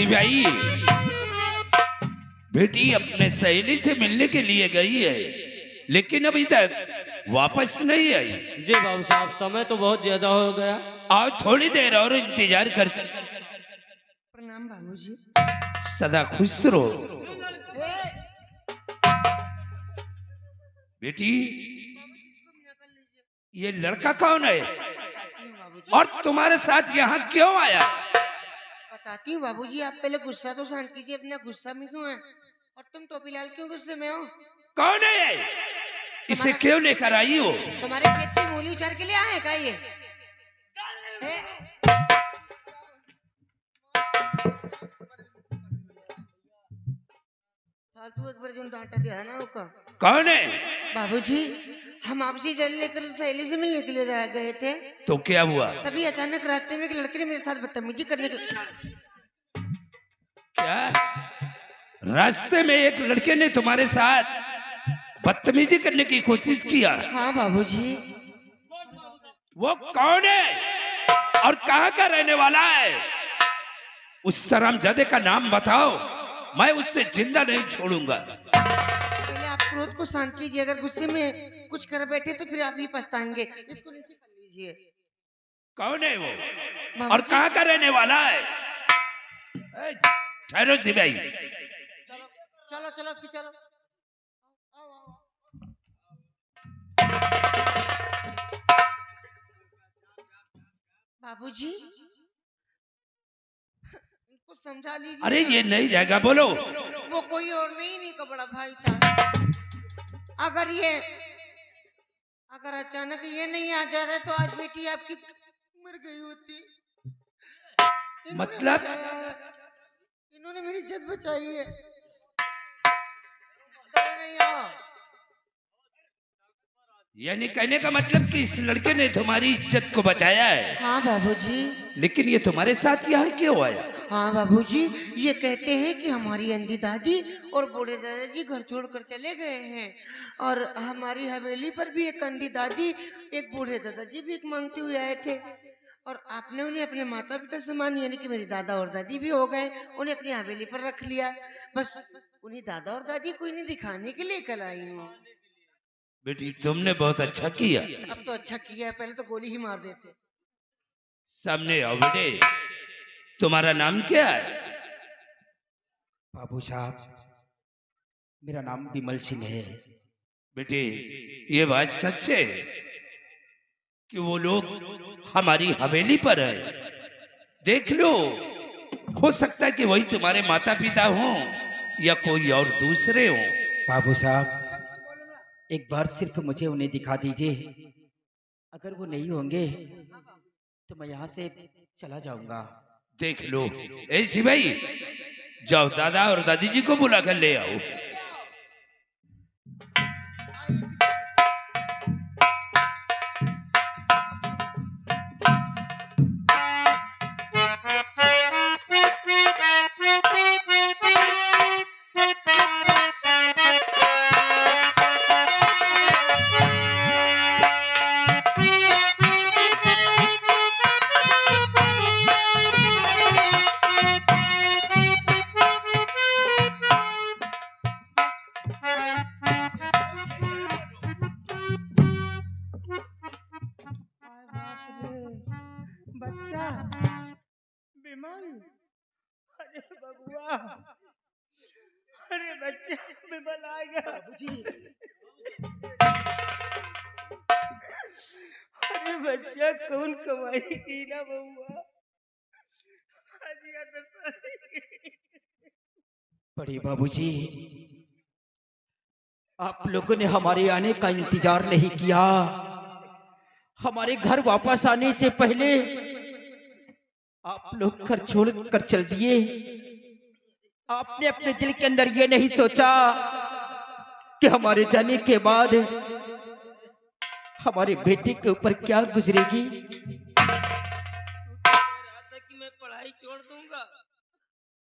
भाई, बेटी अपने सहेली से मिलने के लिए गई है, लेकिन अभी तक वापस नहीं आई। जी बाबू साहब, समय तो बहुत ज्यादा हो गया। आओ थोड़ी देर और इंतजार करते। प्रणाम बाबूजी। सदा खुश रहो बेटी। ये लड़का कौन है बताती हूँ बाबूजी। और तुम्हारे साथ यहाँ क्यों आया? बताती हूँ बाबूजी, आप पहले गुस्सा तो शांत कीजिए। अपना गुस्सा में क्यों है? और तुम टोपीलाल क्यों गुस्से में हो? कौन है ये? इसे क्यों लेकर आई हो? तुम्हारे खेत की मूली उछार के लिए आए का ये? फालतू एक बार जो डांटा दिया है ना उसका। कौन है? बाबूजी, हम आपसे जल लेकर सहेली से मिलने के लिए गए थे। तो क्या हुआ? तभी अचानक रास्ते में एक लड़के ने मेरे साथ बदतमीजी करने के। क्या रास्ते में एक लड़के ने तुम्हारे साथ बदतमीजी करने की कोशिश किया? हाँ बाबूजी। वो कौन है और कहाँ का रहने वाला है? उस शर्मजादे का नाम बताओ, मैं उससे जिंदा नहीं छोड़ूंगा। पहले आप क्रोध को शांत कीजिए। अगर गुस्से में कुछ कर बैठे तो फिर आप ही पछताएंगे। इसको नीचे कर लीजिए। कौन है वो बाबूजी। और कहाँ का रहने वाला है? ठहरो सिपाही। चलो चलो चलो फिर चलो। आओ, आओ, आओ। बाबूजी, इनको समझा लीजिए। अरे ये नहीं जाएगा, बोलो। वो कोई और नहीं का बड़ा भाई था। अगर अचानक ये नहीं आ जा रहे तो आज बेटी आपकी मर गई होती। मतलब? इन्होंने मेरी इज्जत बचाई है। डरो नहीं आओ। यानी कहने का मतलब कि इस लड़के ने तुम्हारी इज्जत को बचाया है। हाँ बाबूजी। लेकिन ये तुम्हारे साथ यहाँ क्यों आया? हाँ बाबूजी, ये कहते हैं कि हमारी अंधी दादी और बूढ़े दादाजी घर छोड़कर चले गए हैं और हमारी हवेली पर भी एक अंधी दादी एक बूढ़े दादाजी भी एक मांगते हुए आए थे और आपने उन्हें अपने माता पिता समान यानी कि मेरी दादा और दादी भी हो गए, उन्हें अपनी हवेली पर रख लिया। बस उन्हीं दादा और दादी को इन्हें दिखाने के लिए कल आई हूँ। बेटी तुमने बहुत अच्छा किया। अब तो अच्छा किया है, पहले तो गोली ही मार देते। सामने आओ बेटे, तुम्हारा नाम क्या है? बाबू साहब, मेरा नाम विमल सिंह है। बेटे ये बात सच है कि वो लोग हमारी हवेली पर है? देख लो, हो सकता है कि वही तुम्हारे माता पिता हों या कोई और दूसरे हों। बाबू साहब, एक बार सिर्फ मुझे उन्हें दिखा दीजिए। अगर वो नहीं होंगे तो मैं यहाँ से चला जाऊंगा। देख लो ऐसी भाई, जाओ दादा और दादी जी को बुला कर ले आओ। बच्चा विमल, अरे बबुआ, अरे बच्चा विमल आ गया। बाबूजी, अरे बच्चा कौन कमाई की ना बबुआ। बड़े बाबूजी, आप लोगों ने हमारे आने का इंतजार नहीं किया। हमारे घर वापस आने से पहले आप लोग घर छोड़ कर चल दिए। आपने अपने दिल के अंदर ये नहीं सोचा कि हमारे जाने के बाद हमारे बेटे के ऊपर क्या गुजरेगी। कि मैं पढ़ाई छोड़ दूंगा।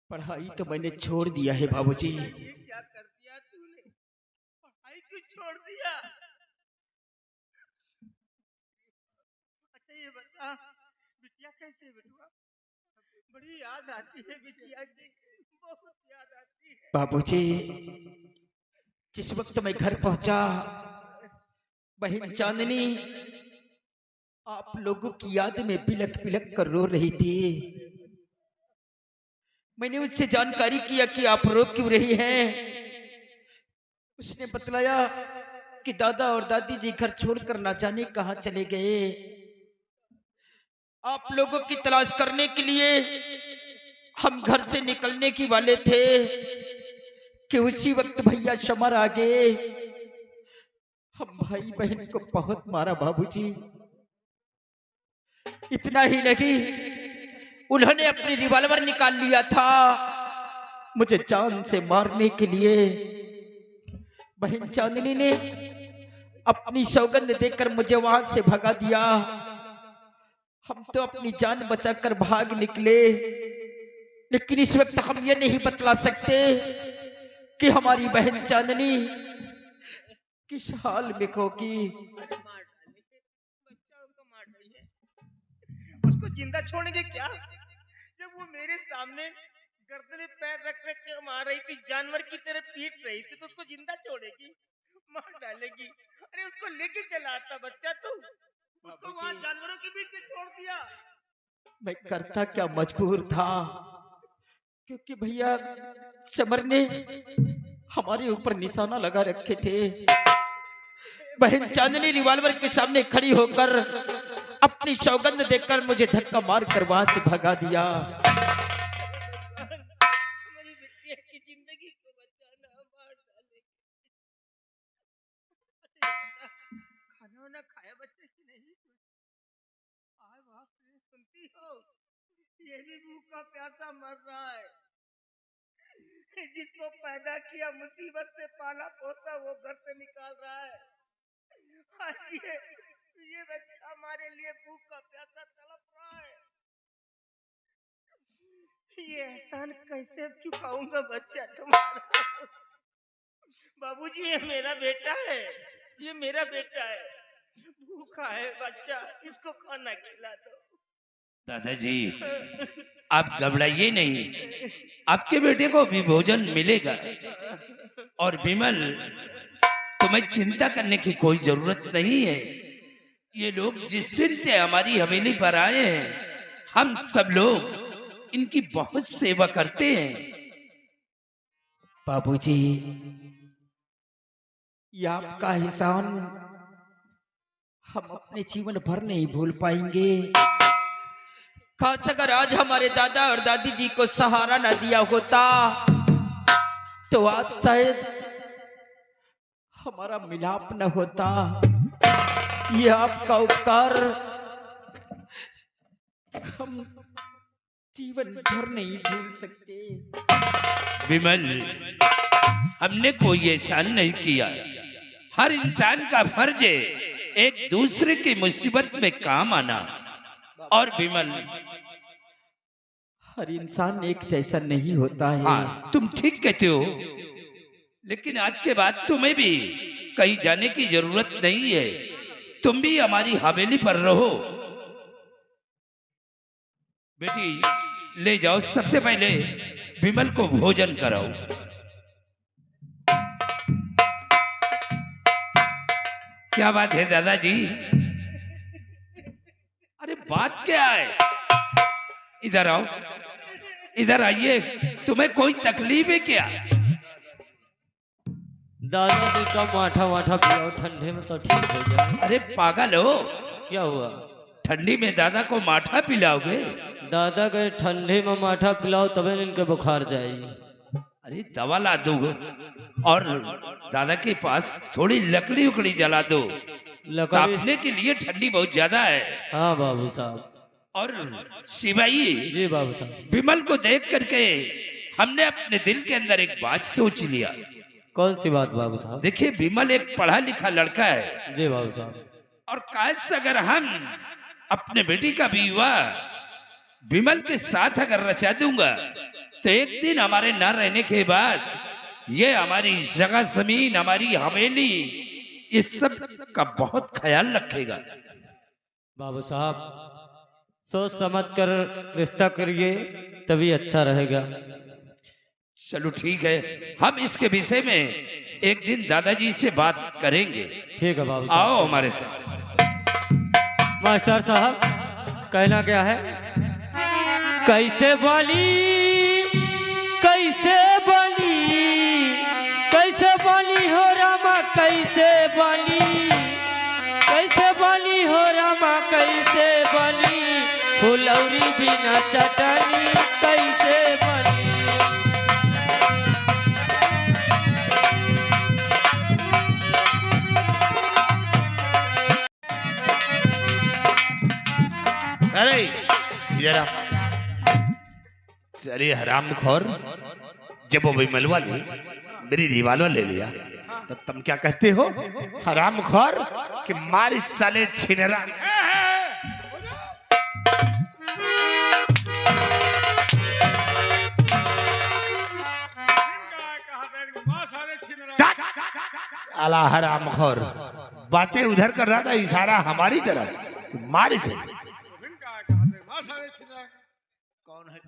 पढ़ाई तो मैंने छोड़ दिया है बाबूजी। ये क्या कर दिया तूने? पढ़ाई क्यों छोड़ दिया? अच्छा ये बता, बिटिया कैसे है बेटुआ? बड़ी याद आती है बिटिया की, बहुत याद आती है। बाबूजी, जिस वक्त मैं घर पहुंचा, बहन चांदनी आप लोगों की याद में बिलक बिलक कर रो रही थी। मैंने उससे जानकारी किया कि आप रो क्यों रही हैं। उसने बतलाया कि दादा और दादी जी घर छोड़कर ना जाने कहां चले गए। आप लोगों की तलाश करने के लिए हम घर से निकलने की वाले थे कि उसी वक्त भैया शमर आ गए। हम भाई बहन को बहुत मारा बाबूजी। इतना ही नहीं, उन्होंने अपनी रिवॉल्वर निकाल लिया था मुझे जान से मारने के लिए। बहन चांदनी ने अपनी सौगंध देकर मुझे वहां से भगा दिया। हम तो अपनी जान बचाकर भाग निकले, लेकिन इस वक्त हम ये नहीं बतला सकते कि हमारी बहन चांदनी किस हाल में होगी। मार डालेंगे बच्चा, उनको मार डालिए। उसको जिंदा छोड़ेंगे क्या? जब वो मेरे सामने गर्दन में पैर रख रख के मार रही थी, जानवर की तरह पीट रही थी, तो उसको जिंदा छोड़ेगी? मार डालेगी। अरे उसको लेके चला आता बच्चा, तू उसको वहां जानवरों के बीच में छोड़ दिया। मैं करता क्या मजबूर था, क्योंकि भैया समर ने हमारे ऊपर निशाना लगा रखे थे। बहन चांदनी रिवॉल्वर के सामने खड़ी होकर अपनी सौगंध देकर मुझे धक्का मार कर वहां से भगा दिया। हमारी बिटिया की जिंदगी को बचाना, मार डालेगी। खाना वाना खाया बच्चे की नहीं? आए बाप रे, सुनती हो? ये भी भूखा प्यासा मर रहा है। जिसको पैदा किया, मुसीबत से पाला पोसा, वो घर से निकाल रहा है। आज ये बच्चा हमारे लिए भूखा प्यासा तड़प रहा है। ये एहसान कैसे चुकाऊंगा बच्चा तुम्हारा? बाबूजी, ये मेरा बेटा है, ये मेरा बेटा है, भूखा है बच्चा, इसको खाना खिला दो। दादाजी, आप घबराइए नहीं, आपके बेटे को भी भोजन मिलेगा। और विमल, तुम्हें चिंता करने की कोई जरूरत नहीं है। ये लोग जिस दिन से हमारी हवेली पर आए हैं, हम सब लोग इनकी बहुत सेवा करते हैं। बाबूजी, ये आपका एहसान हम अपने जीवन भर नहीं भूल पाएंगे। खास अगर आज हमारे दादा और दादी जी को सहारा न दिया होता, तो आज शायद हमारा मिलाप न होता। ये आपका उपकार हम जीवन भर नहीं भूल सकते। विमल, हमने कोई एहसान नहीं किया। हर इंसान का फर्ज है एक दूसरे की मुसीबत में काम आना। और विमल, हर इंसान एक जैसा नहीं होता है। हाँ, तुम ठीक कहते हो, लेकिन आज के बाद तुम्हें भी कहीं जाने की जरूरत नहीं है। तुम भी हमारी हवेली पर रहो। बेटी, ले जाओ, सबसे पहले विमल को भोजन कराओ। क्या बात है दादाजी? अरे बात क्या है? इधर आओ, इधर आइए। तुम्हें कोई तकलीफ है क्या? दादाजी का माठा वाठा पिलाओ, ठंडे में तो ठीक हो जाए। अरे पागल हो, क्या हुआ? ठंडी में दादा को माठा पिलाओगे? दादा के ठंडे में माठा पिलाओ तभी इनके बुखार जाएगी। अरे दवा ला दो, और दादा के पास थोड़ी लकड़ी उकड़ी जला दो। लकड़ी? तापने के लिए ठंडी बहुत ज्यादा है। हाँ बाबू साहब। और शिवाई, जी बाबू साहब। विमल को देख करके हमने अपने दिल के अंदर एक बात सोच लिया। कौन सी बात बाबू साहब? देखिए, विमल एक पढ़ा लिखा लड़का है, जी बाबू साहब। और काश अगर हम अपने बेटी का भी विवाह विमल के साथ अगर रचा दूंगा, तो एक दिन हमारे न रहने के बाद ये हमारी जगह जमीन, हमारी हवेली, इस सब का बहुत ख्याल रखेगा। बाबू साहब, सोच समझ कर रिश्ता करिए, तभी अच्छा रहेगा। चलो ठीक है, हम इसके विषय में एक दिन दादाजी से बात करेंगे। ठीक है बाबू आओ साहब। हमारे साथ। मास्टर साहब, कहना क्या है? कैसे बनी, कैसे बनी, कैसे बनी हो रामा, कैसे बनी, कैसे बनी हो रामा, कैसे बनी फुलौरी बिना चटनी, कैसे बनी। अरे इधर आ। अरे हराम खोर, जब वो विमलवा ने मेरी रिवाल्वर ले लिया तो तुम क्या कहते हो हराम खोर कि मार इस साले छिनरा। अला हराम खोर, बातें उधर कर रहा था, इशारा हमारी तरफ। मार इसे। कौन है?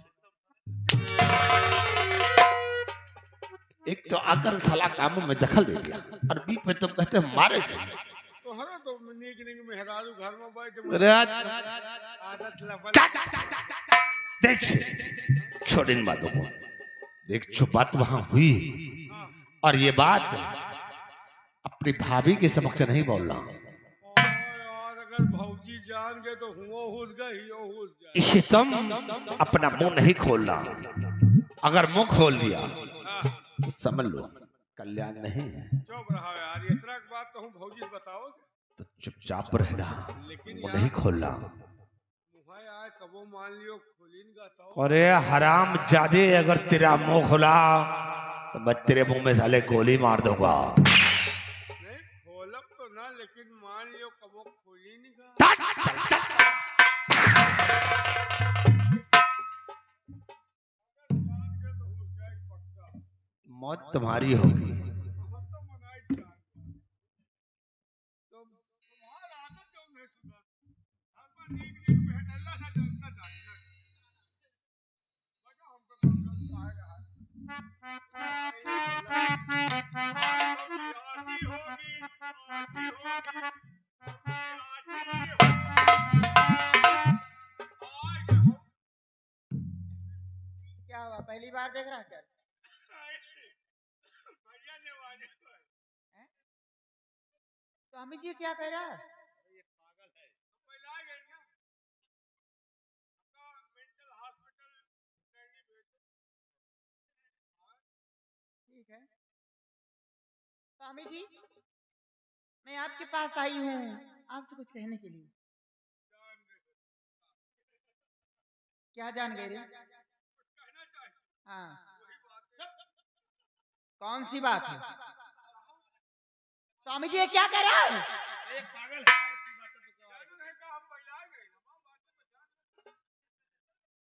एक तो आकर साला कामों में दखल दे दिया और बीच में तुम कहते हो मारे से। तो हरो तो नीक नीक मेहरारू घर में बैठ अरे आदत लबल। देख, छोड़ इन बातों को। देख, जो बात वहां हुई और ये बात अपनी भाभी के समक्ष नहीं बोलना। और अगर भौजी जान गए तो हुआ हुस गए, हुस गए। इसे तुम अपना मुंह नहीं खोलना। अगर मुंह खोल दिया तो समझ लो कल्याण नहीं है। चुप रहा यार, इतना बात तो हम भौजी से बताओ तो चुपचाप रहना, लेकिन मुंह नहीं खोलना। मुहाय आए कबो मान लियो खोलिन का तो। अरे हराम जादे, अगर तेरा मुंह खुला तो मैं तेरे मुंह में साले गोली मार दूंगा। नहीं खोलब तो ना, लेकिन मान लियो कबो खोलिन का। चल चल चल। जान गए तो हुस गए पक्का। मौत तुम्हारी होगी। हम तो मनाई जान। तो तुम्हारा आदत क्यों नहीं सुना? हर बार नीक नीक मेहनल्ला सा जलना जाना। बजा हम तो जलता है यार। आती होगी, आती होगी, क्या हुआ, पहली बार देख रहा क्या? भैया ने वाले स्वामी जी क्या कह रहा है? ये पागल है। पहले आ गए ना, अपना मेंटल हॉस्पिटल नहीं भेजो। ठीक है स्वामी जी, मैं आपके पास आई हूँ आपसे कुछ कहने के लिए। क्या जान गए रे? कहना चाहिए हाँ, वही बात है। कौन सी बात है? स्वामी जी ये क्या कह रहा है? ये पागल है। इसी बात पे जानू नहीं कहा, हम पहले आ गए। हम बात पे जान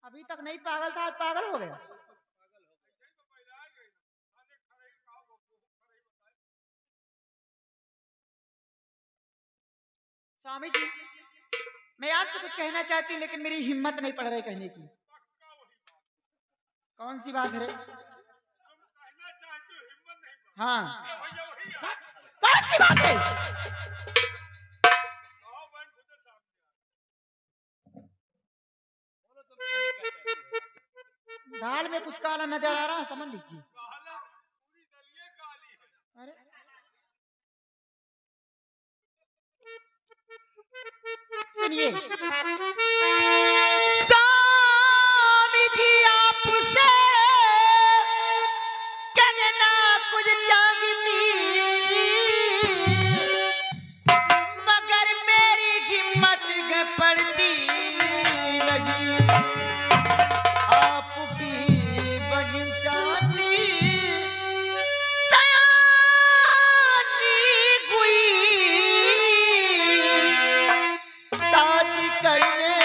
अभी तक नहीं पागल था, आज पागल हो गया। पागल हो गए तो पहले आ गए। आने खड़े ही कहा वो खड़े ही बताए। स्वामी जी मैं आपसे कुछ कहना चाहती हूँ, लेकिन मेरी हिम्मत नहीं पड़ रही कहने की। पक्का वही बात। कौन सी बात है रे? तुम कहना चाहते हो, हिम्मत नहीं पड़ी। हाँ, भैया वही है। कौन सी बात है? आओ बहन खुद सामने। बोलो तुम कहना क्या चाहते हो? दाल में कुछ काला नजर आ रहा है, समझ लीजिए। काला पूरी दलिया काली है। अरे सुनिए स्वामी जी आपसे कहना कुछ चाहती, मगर मेरी हिम्मत पड़ती नहीं। आपकी बहन चाहती सयानी हुई, शादी करने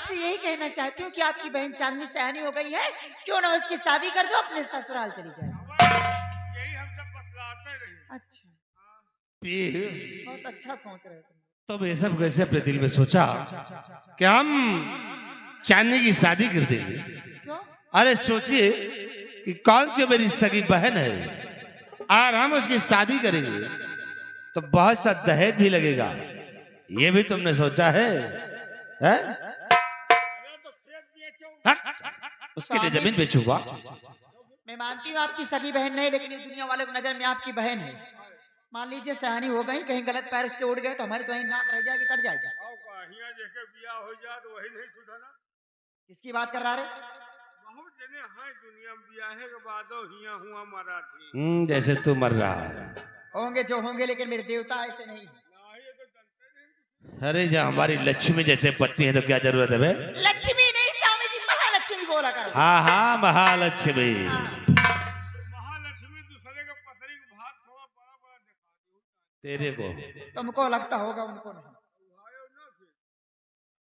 आपसे यही कहना चाहती हूँ कि आपकी बहन चांदनी सयानी हो गई है, क्यों ना उसकी शादी कर दो, अपने ससुराल चली जाए। यही हम सब बतलाते रहे। अच्छा, फिर बहुत अच्छा सोच रहे थे। तब ये सब कैसे अपने दिल में सोचा कि हम चांदनी की शादी कर देंगे। क्यों? अरे सोचिए कि कौन सी मेरी सगी बहन है और हम उसकी शादी करेंगे तो बहुत सा दहेज भी लगेगा, ये भी तुमने सोचा है, हैं? उसके लिए जमीन बेचूंगा। मैं मानती हूँ आपकी सगी बहन नहीं, लेकिन इस दुनिया वालों की नजर में आपकी बहन है। मान लीजिए सयानी हो गई, कहीं गलत पैर उसके उड़ गए तो हमारी तो वहीं नाक रह जाएगी, कट जाएगी। बियाह हो जाए तो वही नहीं सुधाना। किसकी बात कर रहा रे? बहुत जने हैं दुनिया में बियाहे के बाद हिया हुआ मरा थी। जैसे तू मर रहा है। होंगे जो होंगे, लेकिन मेरे देवता ऐसे नहीं। अरे जहाँ हमारी लक्ष्मी जैसे पत्नी है तो क्या जरूरत है बे? लक्ष्मी नहीं स्वामी जी, महालक्ष्मी बोला करो। हाँ हाँ महालक्ष्मी। महालक्ष्मी दूसरे के पथरी के भात थोड़ा बड़ा बड़ा दिखा दो। तेरे को तुमको लगता होगा, उनको नहीं।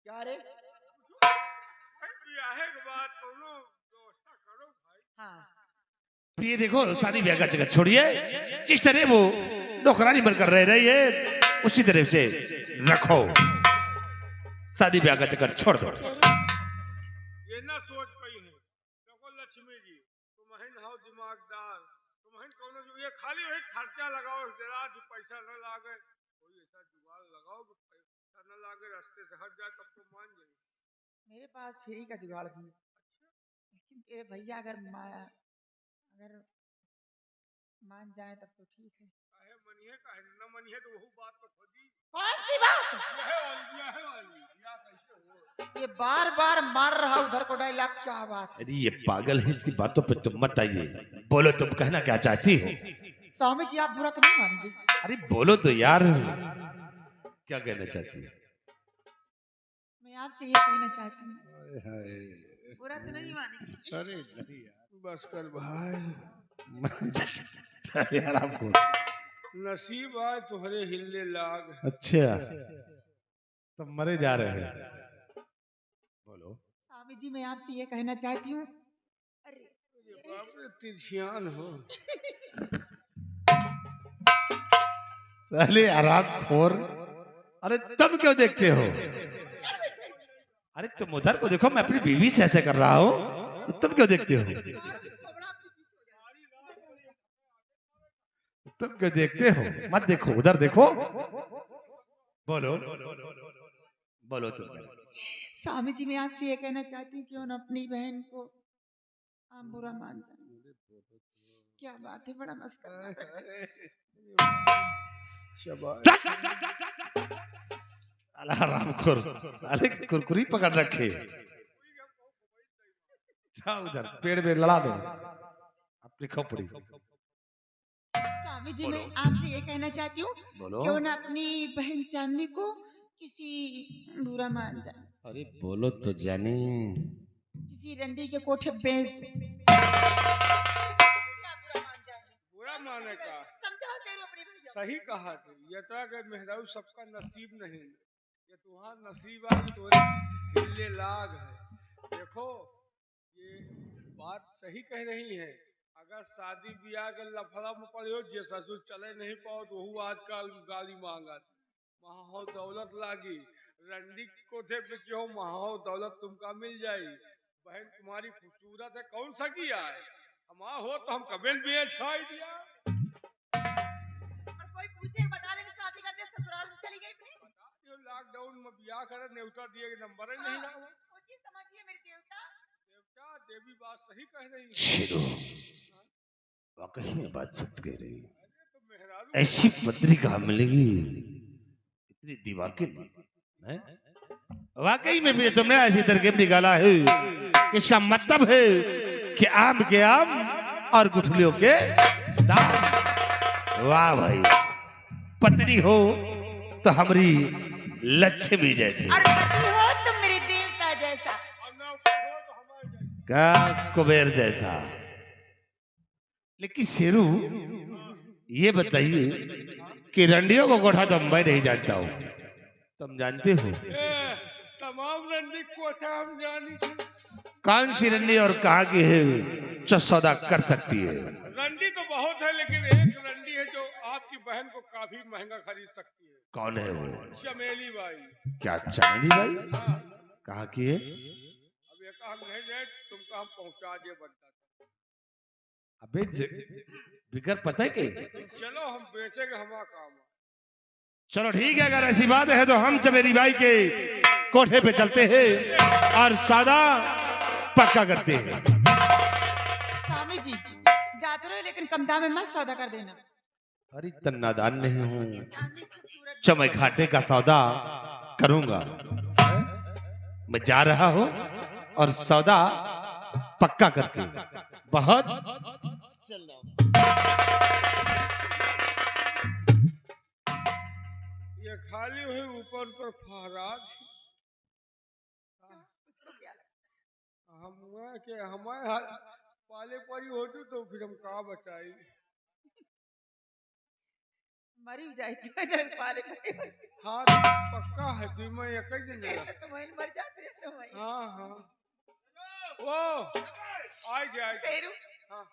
क्या रे? बियाहे के बाद दोनों व्यवस्था करो भाई। हाँ, ये देखो शादी ब्याह का जगह छोड़िए, जिस तरह वो नौकरानी बनकर रह रही है उसी तरह से रखो, शादी ब्याह का चक्कर छोड़ दो। ये ना सोच पाई है। देखो लक्ष्मी जी, तुम्हें हो दिमागदार, तुम्हें कौन ये खाली वही खर्चा लगाओ, जरा जो पैसा न लागे, कोई ऐसा जुगाड़ लगाओ कि पैसा न लागे, रास्ते से हट जाए, तब तो मान जाए। मेरे पास फ्री का जुगाड़ भी है। लेकिन तेरे भैया अगर मान जाए तब तो ठीक है। काहे मनिए काहे न मनिए तो वही बात तो खुदी। कौन सी बात? बियाहे वाली या कैसे हो? ये बार बार मार रहा उधर को डायलॉग, क्या बात है? अरे ये पागल है, इसकी बातों पे तुम मत आइए। बोलो तुम कहना क्या चाहती हो? स्वामी जी आप बुरा तो नहीं मानेंगे? अरे बोलो तो यार, क्या कहना चाहती हो? मैं आपसे ये कहना चाहती हूँ, बुरा तो नहीं मानेंगे? अरे नहीं यार, बस कर भाई, यार आपको नसीब आए तुम्हारे हिलने लाग। अच्छा तो मरे जा रहे हैं। बोलो। स्वामी जी मैं आपसे ये कहना चाहती हूँ, अरे बाप रे तिरछियान हो। साले आराम खोर, अरे तुम क्यों देखते हो? अरे तुम उधर को देखो, मैं अपनी बीवी से ऐसे कर रहा हूँ, तुम क्यों देखते हो? तुम क्यों देखते हो? मत देखो, उधर देखो। बोलो बोलो तुम। स्वामी जी मैं आपसे ये कहना चाहती हूँ, क्यों न अपनी बहन को आप बुरा मान जाए। क्या बात है, बड़ा मस्का। रामखोर, अरे कुरकुरी पकड़ रखे। जाओ उधर पेड़ में लड़ा दो अपनी खोपड़ी। स्वामी जी मैं आपसे ये कहना चाहती हूँ, बोलो। क्यों न अपनी बहन चांदनी को किसी बुरा मान जाए। अरे बोलो तो जानी। किसी रंडी के कोठे बेच दो। बुरा माने का समझाओ शेरू अपनी भैया। सही कहा तू। ये तो अगर मेहरारू सबका नसीब नहीं, ये तुम्हारा नसीब है कि तुम्हारे हिलने लाग है। देखो ये बात सही कह रही है। अगर शादी ब्याह के लफड़ा में पड़े हो, जे ससुर चले नहीं पाओ तो वो आजकल गाली मांगत। वहाँ हो दौलत लागी, रंडी कोठे पे हो, वहाँ हो दौलत तुमका मिल जाई। बहन तुम्हारी खूबसूरत है, कौन सा किया है? हमारा हो तो हम कभी भी छाई दिया। और कोई पूछे बता दे कि शादी करते ससुराल में चली गई अपनी। लॉकडाउन में ब्याह करे, न्योता दिए नंबर ही नहीं लगा। सोचिए समझिए मेरे देवता। देवता देवी बात सही कह रही है। शेरू, वाकई में बात सच कह रही है। तो मेहरारू ऐसी पत्री कहाँ मिलेगी, इतनी दिमाग की है? वाकई में भी तुमने ऐसी तरकीब निकाला है, इसका मतलब है कि आम के आम और गुठलियों के दाम। वाह भाई, पत्नी हो तो हमारी लक्ष्मी जैसी, और पति हो तुम मेरे देवता जैसा। और ना ऊपर हो तो हमारे जैसे। का कुबेर जैसा। लेकिन शेरू ये बताइए कि रंडियों को कोठा तो मैं नहीं जानता हूँ, तुम जानते हो? तब तमाम रंडी कोठा हम जानी थी। कौन सी रंडी और कहाँ की है जो सौदा कर सकती है? रंडी तो बहुत है, लेकिन एक रंडी है जो आपकी बहन को काफी महंगा खरीद सकती है। कौन है वो? चमेली बाई। क्या चमेली बाई? हाँ। कहाँ की है? अब ये हम नहीं जाए, तुमको हम पहुंचा दिए बनता था। अबे बिकर पता है के? चलो हम बेचेंगे, हमारा काम है। चलो ठीक है, अगर ऐसी बात है तो हम चमेली बाई के कोठे पे चलते हैं और सौदा पक्का करते हैं। स्वामी जी जाते रहो, लेकिन कम दाम में मत सौदा कर देना। अरे तन्नादान नहीं हूँ, चांदी खूबसूरत चमक घाटे का सौदा करूंगा। मैं जा रहा हूँ और सौदा पक्का करके बहुत ये खाली हुई ऊपर ऊपर फहराज। उसको क्या लगता हम के हमारे पाले पड़ी होती तो फिर हम कहाँ बचाई। मरी जाए तो इधर पाले पड़े हुए। हाँ पक्का है, बीमा एक ही दिन देगा। तो वहीं मर जाते हैं तो वहीं। हाँ हाँ वो आए जाए। शेरू, हाँ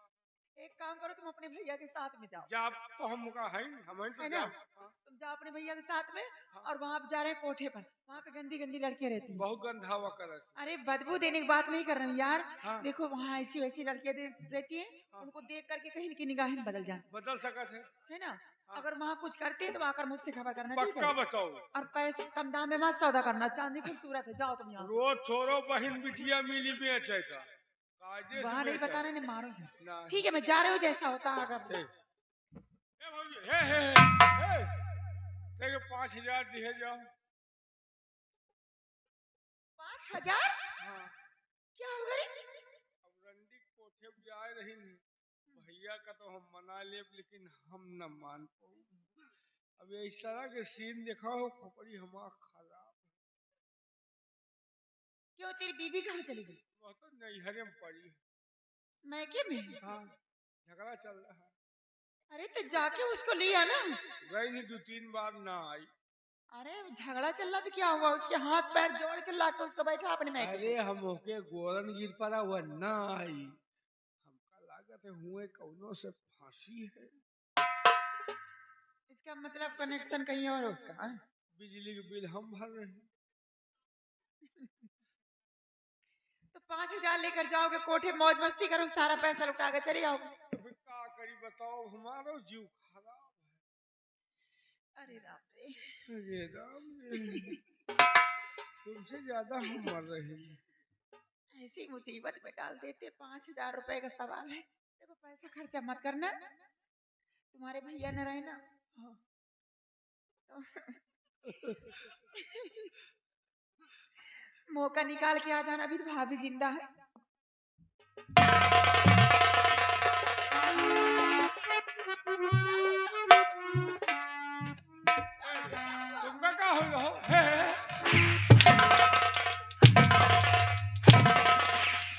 एक काम करो, तुम अपने भैया के साथ में जाओ। जा तो हम का है हम है तो ना? जा। तुम जाओ अपने भैया के साथ में, और वहाँ पे जा रहे हैं कोठे पर, वहाँ पे गंदी गंदी लड़कियां रहती हैं। बहुत गंधावा कर। अरे बदबू देने की बात नहीं कर रही हूँ यार। हाँ। देखो वहाँ ऐसी वैसी लड़कियां रहती हैं, हाँ। उनको देख करके कहीं की निगाहें बदल जाए, बदल सकत है। है ना? हाँ। अगर वहाँ कुछ करते हैं तो आकर मुझसे खबर करना, ठीक पक्का है? बताओ। और पैसे कम दाम में मत सौदा करना, चांदी खूबसूरत है, जाओ तुम यहाँ से। रोज छोरो बहन बिटिया मिली बेचे का कायदे से वहाँ नहीं बेचे। बताना, नहीं मारूंगी। ना ठीक है, मैं जा रही हूँ, जैसा होता है अगर। ठीक। ए भौजी, हे देखो 5000 दिए जाओ। 5000? हाँ क्या होगा रे? अब रंडी कोठे पे जा रही नहीं, भैया का तो हम मना ले, लेकिन हम न मान पाऊ। अब ये इस तरह के सीन देखा हो, खोपड़ी हमारा खराब। क्यों, तेरी बीबी कहाँ चली गई? वो तो नैहरे में पड़ी। मैके में? हाँ झगड़ा चल रहा है। अरे तो जाके उसको लिया ना। गई नहीं 2-3 बार ना आई। अरे झगड़ा चल रहा तो क्या हुआ, उसके हाथ पैर जोड़ के लाके उसको बैठा अपने मैके अरे से। हम होके गोरन गिर पड़ा हुआ ना आई। हमका लागत है हुए कौनों से फांसी है। इसका मतलब कनेक्शन कहीं और है उसका, हाँ? बिजली के बिल हम भर रहे हैं। तो 5000 लेकर जाओगे कोठे, मौज मस्ती करो, सारा पैसा लुटा के चले आओगे। अभी क्या करी बताओ, हमारा जीव खराब अरे राम रे। है। अरे राम रे, तुमसे ज्यादा हम मर रहे हैं। ऐसी मुसीबत में डाल देते। 5000 रुपए का सवाल है, देखो पैसा खर्चा मत करना, तुम्हारे भैया न रहे ना। हाँ। मौका निकाल के आ जाना, अभी तो भाभी जिंदा है। तुमका क्या हो रहा है?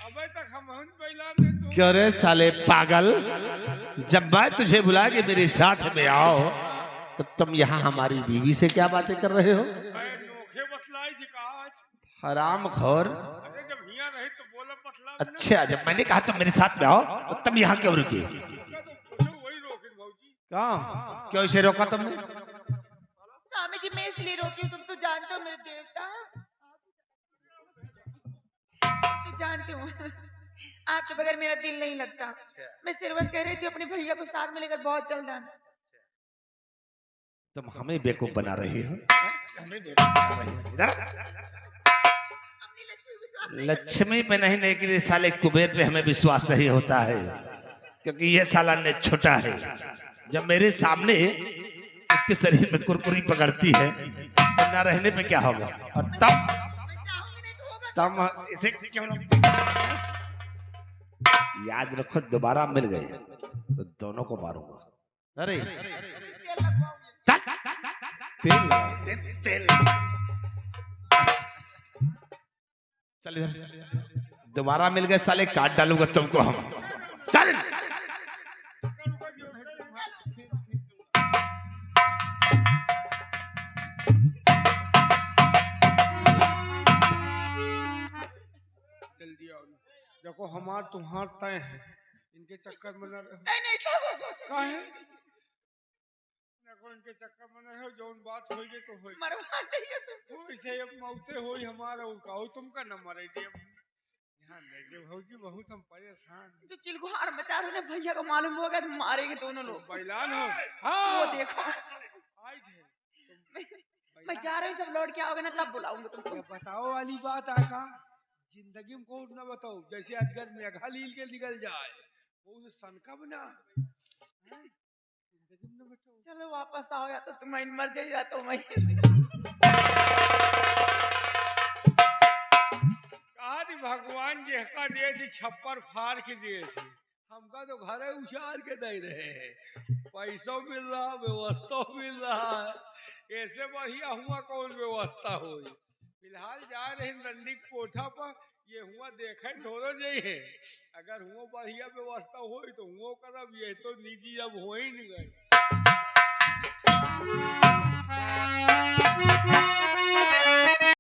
अबे तक हम बैला ने तुम क्यों रे साले पागल, जब मैं तुझे बुला के मेरे साथ में आओ तो तुम यहाँ हमारी बीवी से क्या बातें कर रहे हो? नोखे बतलाई थी का आज। हराम खोर। अरे जब हिया रही तो बोला बतला। अच्छा, जब मैंने कहा तुम मेरे साथ में आओ तो तुम यहाँ क्यों रुके? तो वही रोके भौजी। कहाँ क्यों इसे रोका तुमने? स्वामी जी मैं इसलिए रोकी हूँ, तुम तो जानते हो मेरे देवता, तो जानते हो आपके बगैर मेरा दिल नहीं लगता। मैं सिर्फ बस कह रही थी अपने भैया को साथ में लेकर बहुत जल्द आना। तुम हमें बेवकूफ बना रही हो। हमें बेवकूफ बना रही हो। इधर अपनी लक्ष्मी विश्वास नहीं लक्ष्मी पे नहीं, लेकिन ये साले कुबेर पे हमें विश्वास नहीं होता है, क्योंकि ये साला ने छोटा है। जब मेरे सामने इसके शरीर में कुरकुरी पकड़ती है तो ना रहने पे क्या होगा, और मैं चाहूंगी नहीं तो होगा। तब इसे क्यों याद रखो, दोबारा मिल गए तो दोनों को मारूंगा। अरे तेल लगवाऊंगी। तेल चल इधर, दोबारा मिल गए साले, काट डालूंगा तुमको हम। चल देखो हमार तुम्हार तय है, इनके चक्कर में न रहो। नहीं नहीं साहब काहे? देखो इनके चक्कर में न हो, जौन बात होगी तो होगी। मरवा नहीं है तुम। वैसे अब मौते होई हमारा, उनका हो तुमका न मरे दे। ध्यान दे भौजी, बहुत हम परेशान। जो चिलगुहार मचा रहे ना भैया को मालूम होगा तो मारेंगे दोनों लोग। बैलान हो। वो हाँ देखो आई थे मैं जा रही हूँ, जब लौट के आओगे ना तब बुलाऊंगा तुमको। ये बताओ वाली बात है का, जिंदगी में को न बताओ, जैसे अजगर मेघा लील के निकल जाए वो सनका बना। जिंदगी में न बताओ। चलो वापस आओ, या तो तुम मर जाइए या तो मैं। कहा थी भगवान जी का दिए थी, छप्पर फाड़ के दिए थे, हमका तो घरे उछाल के दे रहे हैं। पैसों मिल रहा, व्यवस्था मिल रहा है, ऐसे बढ़िया हुआ कौन व्यवस्था हुई। फिलहाल जा रहे नंदी कोठा पर, ये हुआ देखे थोड़ो नहीं है। अगर हुआ बढ़िया व्यवस्था हो तो हुआ करब, ये तो निजी अब हो ही नहीं गए।